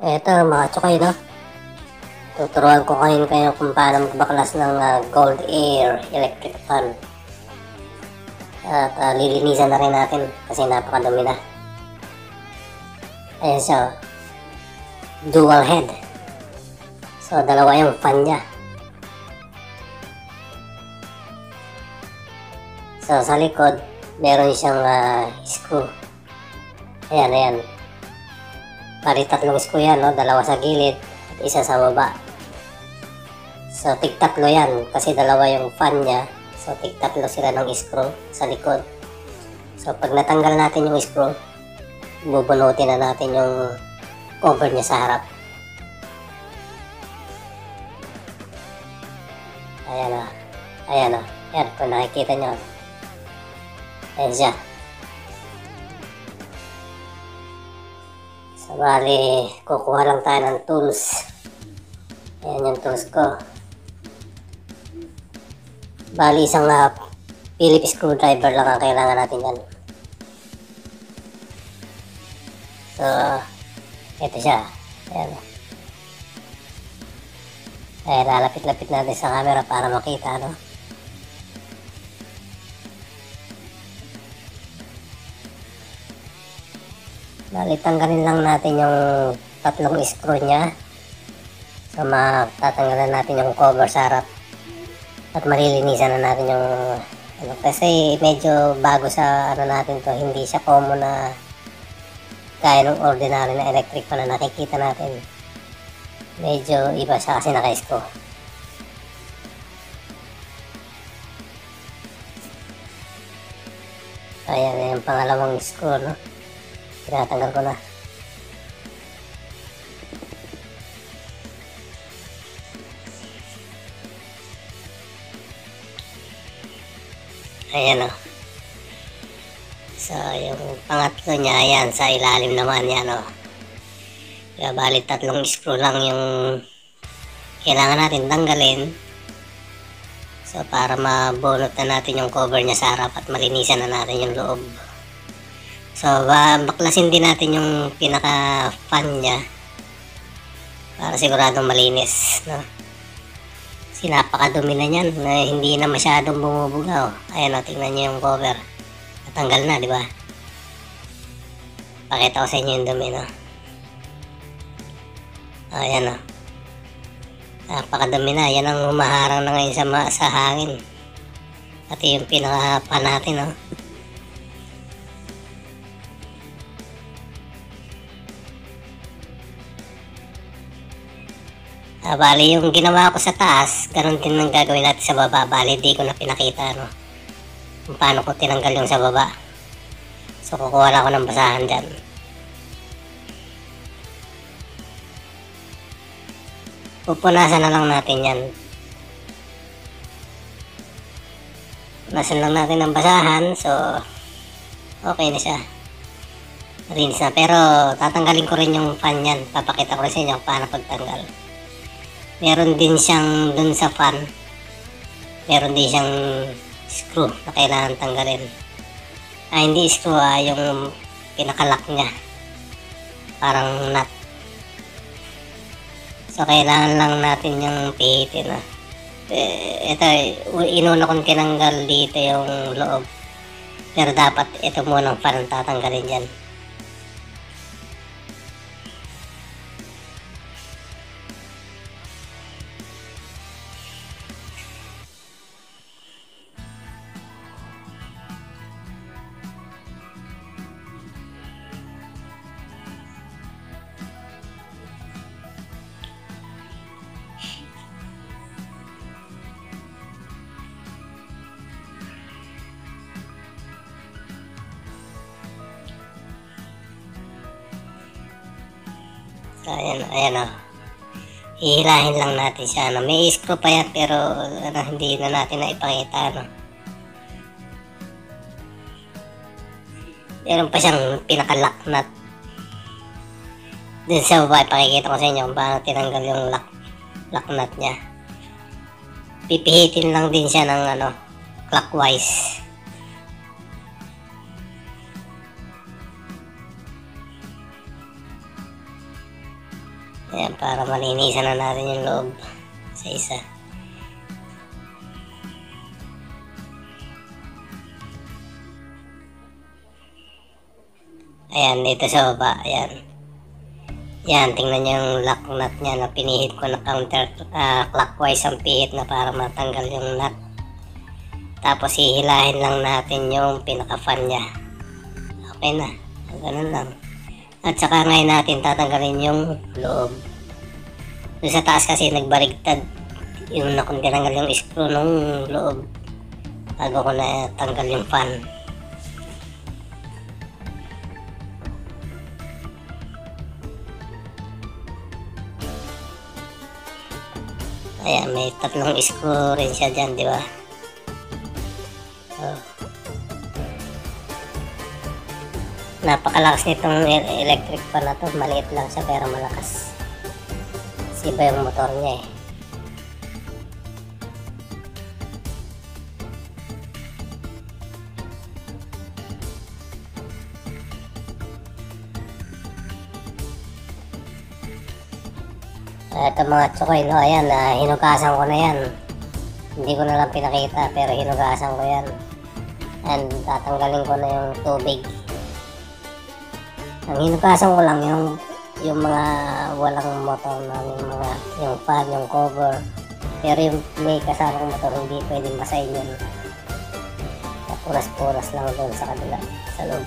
Eto mga tsukay, no? Tuturuan ko kayo kung paano magbaklas ng Gold Air electric fan. At lilinisan na rin natin kasi napakadumi na. Ayan siya, dual head. So dalawa yung fan niya. So sa likod meron siyang screw. Ayan. Bali tatlong screw yan, no? Dalawa sa gilid at isa sa baba. So tig-tatlo yan kasi dalawa yung fan niya. So tig-tatlo sila ng screw sa likod. So pag natanggal natin yung screw, bubunutin na natin yung cover niya sa harap. Ayan o. Ayan, kung nakikita nyo. Ayan siya. So bali, kukuha lang tayo ng tools. Ayan yung tools ko. Bali, isang Phillips screwdriver lang ang kailangan natin yan. So, ito siya. Ayan. Ayan, lalapit-lapit natin sa camera para makita, no? Bali, tanggalin lang natin yung tatlong screw niya. So, matatanggalan natin yung cover sa harap. At malilinisan na natin yung kasi medyo bago sa natin to, hindi siya common na kaya ng ordinary na electric fan na nakikita natin. Medyo iba siya kasi naka-screw. Ayan yung pangalawang screw, no? Tinatanggal ko na. Ayan o. So, yung pangatlo niya, ayan, sa ilalim naman yan o. Kaya bali tatlong screw lang yung kailangan natin tanggalin. So, para mabunot na natin yung cover niya sa harap at malinisan na natin yung loob. So, baklasin din natin yung pinaka-fan niya para siguradong malinis, no? Kasi napakadumi na niyan na hindi na masyadong bumubugaw. Ayan o, tingnan nyo yung cover. Natanggal na, di ba? Pakita ko sa inyo yung dumi, no? Ayan o. Napakadumi na. Yan ang humaharang na ngayon sa hangin. Pati yung pinaka-fan natin, no? Bali, yung ginawa ko sa taas, ganun din ang gagawin natin sa baba. Bali, di ko na pinakita, no? Kung paano ko tinanggal yung sa baba. So, kukuha lang ako ng basahan dyan. Pupunasan na lang natin yan. Punasan lang natin ng basahan. So, okay na siya. Malinis na. Pero, tatanggalin ko rin yung fan yan. Papakita ko rin sa inyo kung paano pagtanggal. Meron din siyang dun sa fan. Meron din siyang screw na kailangan tanggalin. Hindi screw, yung pinakalock niya. Parang nut. So, kailangan lang natin yung pihitin. Ito, inuna kong tinanggal dito yung loob. Pero dapat ito munang fan ang tatanggalin dyan. So, ayan o. Hihilahin lang natin siya. May screw pa yan pero hindi na natin na ipakita. Meron pa siyang pinaka-lock nut. Dun sa baba, ipakikita ko sa inyo kung paano tinanggal yung lock nut niya. Pipihitin lang din siya ng clockwise. Ayan, para malinisan na natin yung loob sa isa. Ayan, dito sa baba, ayan. Yan, tingnan nyo yung lock nut niya na pinihit ko na clockwise ang pihit na para matanggal yung nut. Tapos hihilahin lang natin yung pinaka-fan niya. Okay na, ganun lang. At saka ngayon natin tatanggalin yung loob. Doon sa taas kasi nagbaligtad yung tinanggal yung screw ng loob bago ko na tanggal yung fan. Ayan, may 3 screw rin siya dyan, di ba? So, napakalakas nitong electric fan na to. Maliit lang siya pero malakas. Kasi iba yung motor niya eh. Ito mga tsukoy, no? Ayan, hinugasan ko na yan. Hindi ko na lang pinakita pero hinugasan ko yan. And tatanggalin ko na yung tubig. Ang hinugasan ko lang yung mga walang motor na yung fan, yung cover. Pero yung may kasamang motor hindi pwedeng basahin yun. Puras-puras lang doon sa kabila, sa loob.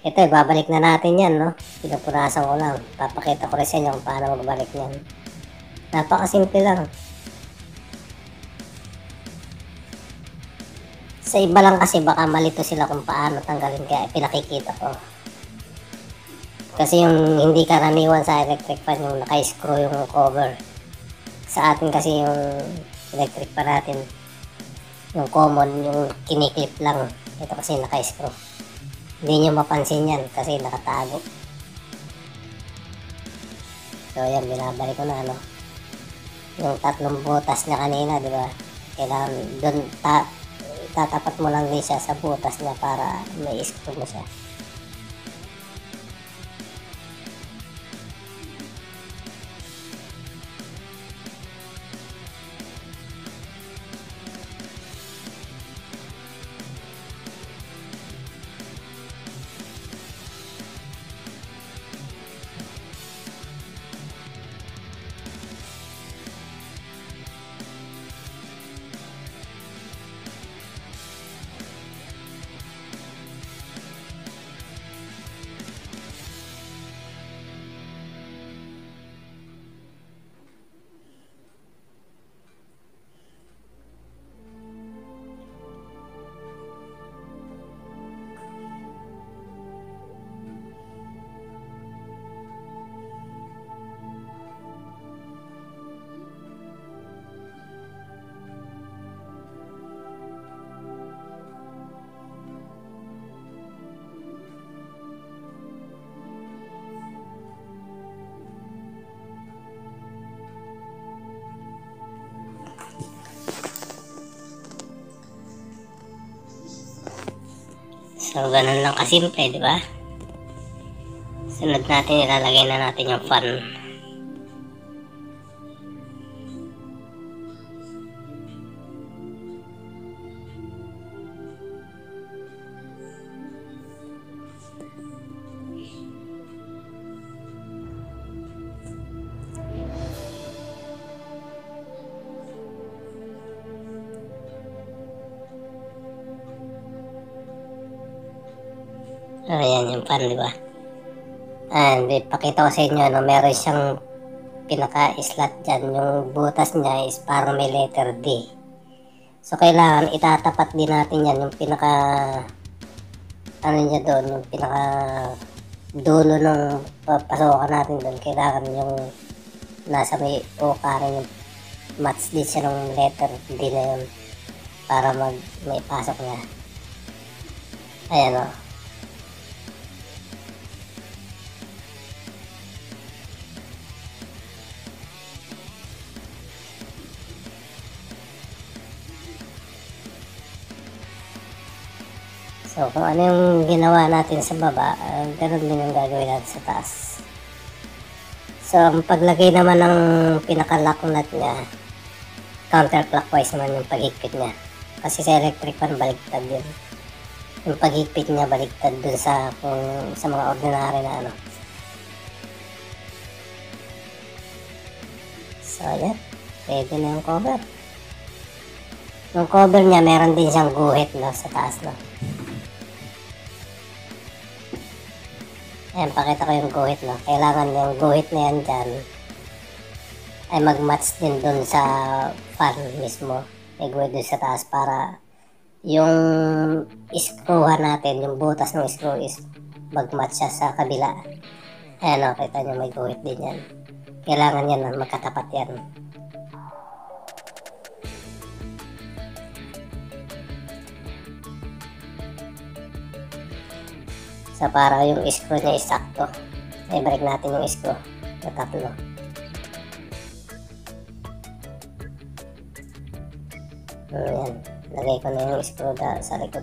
Ito, babalik na natin yan, no? Pinapurasan ko lang. Papakita ko rin sa inyo kung paano magbalik yan. Napakasimple lang. Sa iba lang kasi baka malito sila kung paano tanggalin, kaya pinakikita ko. Kasi yung hindi karaniwan sa electric fan, yung naka-screw yung cover. Sa atin kasi yung electric fan natin, yung common, yung kiniklip lang. Ito kasi naka-screw. Hindi nyo mapansin yan kasi nakatago. So yan, binabalik ko na, ano, yung 3 butas niya kanina, di ba? Kailangan doon tatapat mo lang din siya sa butas niya para may screw mo siya. So, ganun lang kasimple, di ba? Sunod natin, ilalagay na natin yung fan. Ayan yung fan, di ba? And ipakita ko sa inyo, no, meron siyang pinaka-slot dyan. Yung butas niya is parang may letter D. So, kailangan itatapat din natin yan. Yung pinaka, ano niya doon, yung pinaka dulo ng papasokan natin doon. Kailangan yung nasa may rin yung match din siya ng letter D na yun para may pasok niya. Ayan, o. So, kung ano yung ginawa natin sa baba, ganoon din yung gagawin natin sa taas. So, ang paglagay naman ng pinaka-lock nut niya, counterclockwise naman yung paghigpit niya. Kasi sa electric fan, baliktad yun. Yung paghigpit niya, baliktad dun sa, sa mga ordinary na ano. So, yan. Pwede na yung cover. Yung cover niya, meron din siyang guhit, no, sa taas, no. Ayan, pakita ko yung guhit, no. Kailangan yung guhit na yan dyan ay mag-match din dun sa fan mismo. May guhit dun sa taas para yung screwhan natin, yung butas ng screw is mag-match siya sa kabila. Ayan, no, kita nyo may guhit din yan. Kailangan yan, no, magkatapat yan. So, para yung screw niya is sakto. I-break natin yung screw na tatlo. Ayan. Lagay ko na yung screw sa likod.